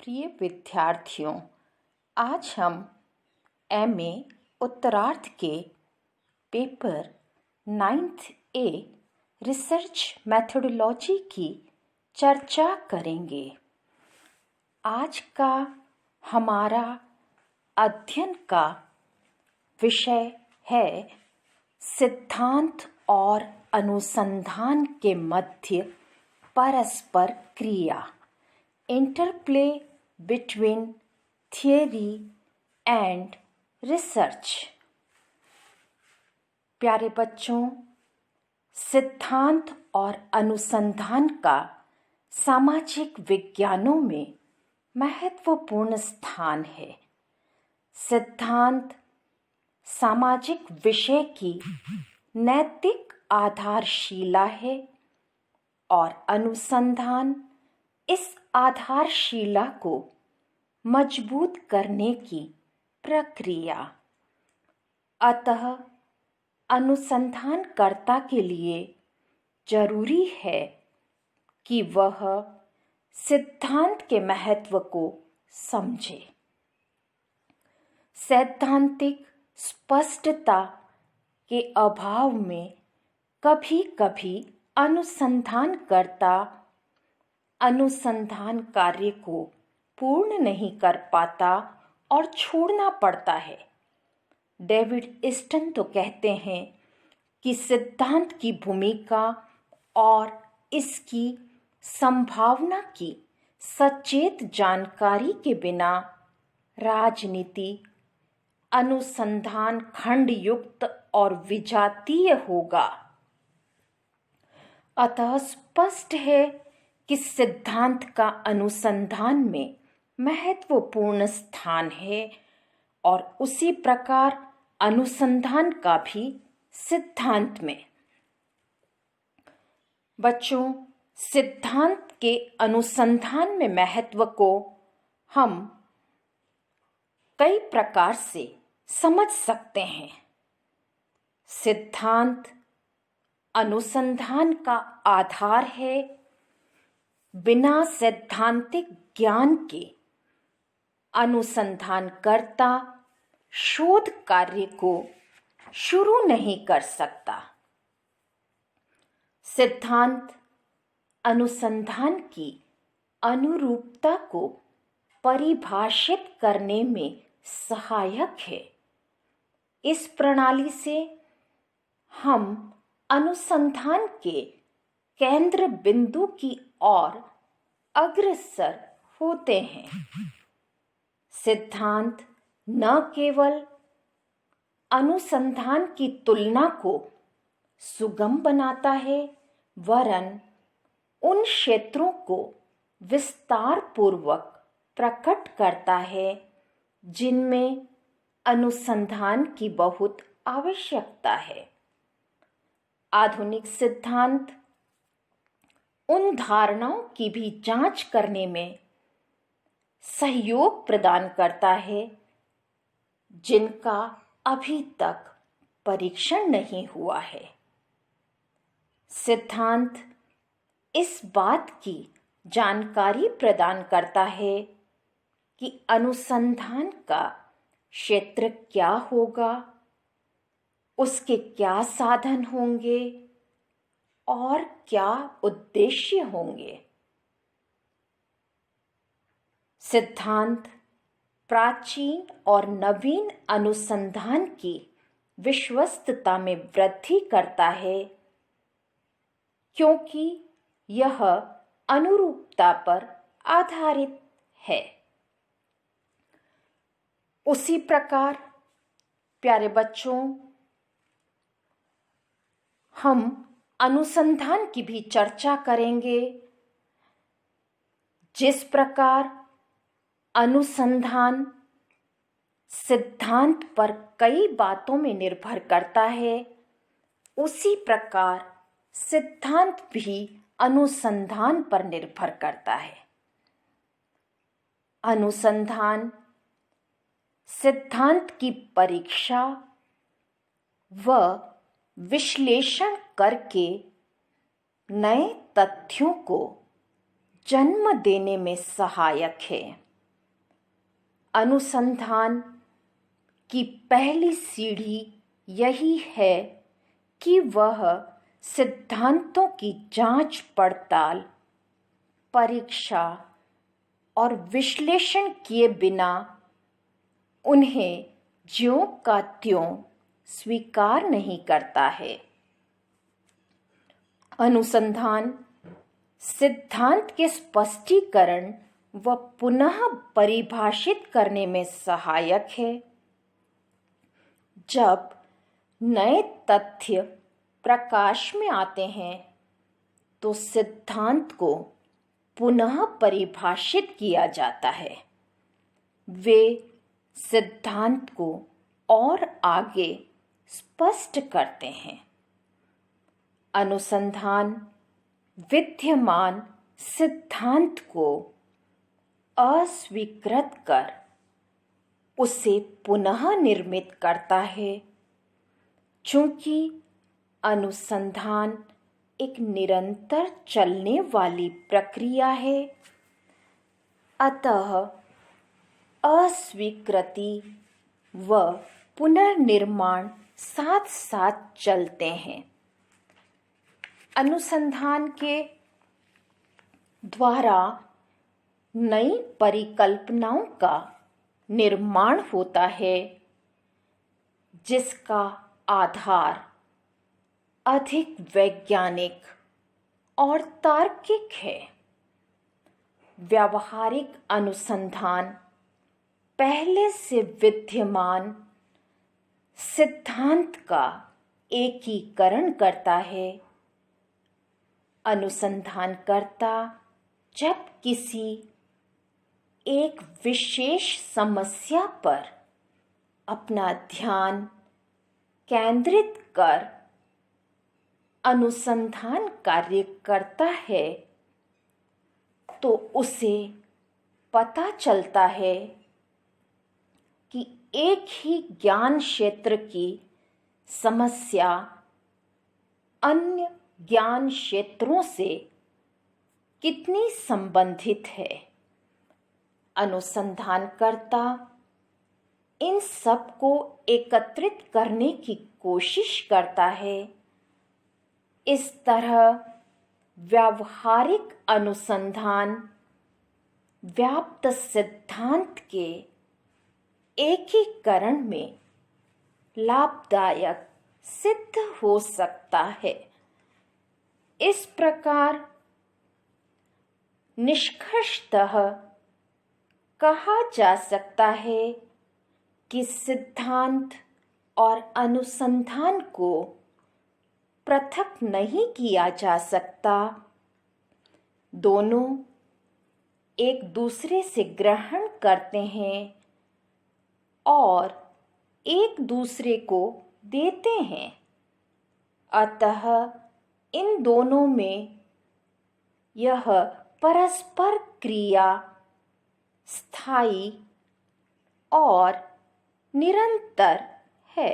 प्रिय विद्यार्थियों, आज हम एमए उत्तरार्ध के paper 9th a research methodology की चर्चा करेंगे। आज का हमारा अध्ययन का विषय है सिद्धांत और अनुसंधान के मध्य परस्पर क्रिया, interplay between theory and research. प्यारे बच्चों, सिद्धांत और अनुसंधान का सामाजिक विज्ञानों में महत्वपूर्ण स्थान है। सिद्धांत सामाजिक विषय की नैतिक आधारशिला है और अनुसंधान इस आधारशिला को मजबूत करने की प्रक्रिया। अतः अनुसंधानकर्ता के लिए जरूरी है कि वह सिद्धांत के महत्व को समझे। सैद्धांतिक स्पष्टता के अभाव में कभी-कभी अनुसंधानकर्ता अनुसंधान कार्य को पूर्ण नहीं कर पाता और छोड़ना पड़ता है। डेविड ईस्टन तो कहते हैं कि सिद्धांत की भूमिका और इसकी संभावना की सचेत जानकारी के बिना राजनीति अनुसंधान खंड युक्त और विजातीय होगा। अतः स्पष्ट है कि सिद्धांत का अनुसंधान में महत्वपूर्ण स्थान है और उसी प्रकार अनुसंधान का भी सिद्धांत में। बच्चों, सिद्धांत के अनुसंधान में महत्व को हम कई प्रकार से समझ सकते हैं। सिद्धांत अनुसंधान का आधार है। बिना सैद्धांतिक ज्ञान के अनुसंधानकर्ता शोध कार्य को शुरू नहीं कर सकता। सिद्धांत अनुसंधान की अनुरूपता को परिभाषित करने में सहायक है। इस प्रणाली से हम अनुसंधान के केंद्र बिंदु की ओर अग्रसर होते हैं। सिद्धांत न केवल अनुसंधान की तुलना को सुगम बनाता है, वरन उन क्षेत्रों को विस्तार पूर्वक प्रकट करता है जिनमें अनुसंधान की बहुत आवश्यकता है। आधुनिक सिद्धांत उन धारणाओं की भी जांच करने में सहयोग प्रदान करता है जिनका अभी तक परीक्षण नहीं हुआ है। सिद्धांत इस बात की जानकारी प्रदान करता है कि अनुसंधान का क्षेत्र क्या होगा, उसके क्या साधन होंगे और क्या उद्देश्य होंगे। सिद्धांत प्राचीन और नवीन अनुसंधान की विश्वस्तता में वृद्धि करता है, क्योंकि यह अनुरूपता पर आधारित है। उसी प्रकार प्यारे बच्चों, हम अनुसंधान की भी चर्चा करेंगे। जिस प्रकार अनुसंधान सिद्धांत पर कई बातों में निर्भर करता है, उसी प्रकार सिद्धांत भी अनुसंधान पर निर्भर करता है। अनुसंधान सिद्धांत की परीक्षा व विश्लेषण करके नए तथ्यों को जन्म देने में सहायक है। अनुसंधान की पहली सीढ़ी यही है कि वह सिद्धांतों की जांच पड़ताल, परीक्षा और विश्लेषण किए बिना उन्हें ज्यों का त्यों स्वीकार नहीं करता है। अनुसंधान सिद्धांत के स्पष्टीकरण व पुनः परिभाषित करने में सहायक है। जब नए तथ्य प्रकाश में आते हैं तो सिद्धांत को पुनः परिभाषित किया जाता है। वे सिद्धांत को और आगे स्पष्ट करते हैं। अनुसंधान विद्यमान सिद्धांत को अस्वीकृत कर उसे पुनः निर्मित करता है। चूंकि अनुसंधान एक निरंतर चलने वाली प्रक्रिया है, अतः अस्वीकृति व पुनर्निर्माण साथ साथ चलते हैं। अनुसंधान के द्वारा नई परिकल्पनाओं का निर्माण होता है, जिसका आधार अधिक वैज्ञानिक और तार्किक है। व्यावहारिक अनुसंधान पहले से विद्यमान सिद्धांत का एकीकरण करता है। अनुसंधानकर्ता जब किसी एक विशेष समस्या पर अपना ध्यान केंद्रित कर अनुसंधान कार्य करता है तो उसे पता चलता है कि एक ही ज्ञान क्षेत्र की समस्या अन्य ज्ञान क्षेत्रों से कितनी संबंधित है। अनुसंधानकर्ता इन सब को एकत्रित करने की कोशिश करता है। इस तरह व्यावहारिक अनुसंधान व्याप्त सिद्धांत के एकीकरण में लाभदायक सिद्ध हो सकता है। इस प्रकार निष्कर्षतः कहा जा सकता है कि सिद्धांत और अनुसंधान को पृथक नहीं किया जा सकता। दोनों एक दूसरे से ग्रहण करते हैं और एक दूसरे को देते हैं। अतः इन दोनों में यह परस्पर क्रिया स्थायी और निरंतर है।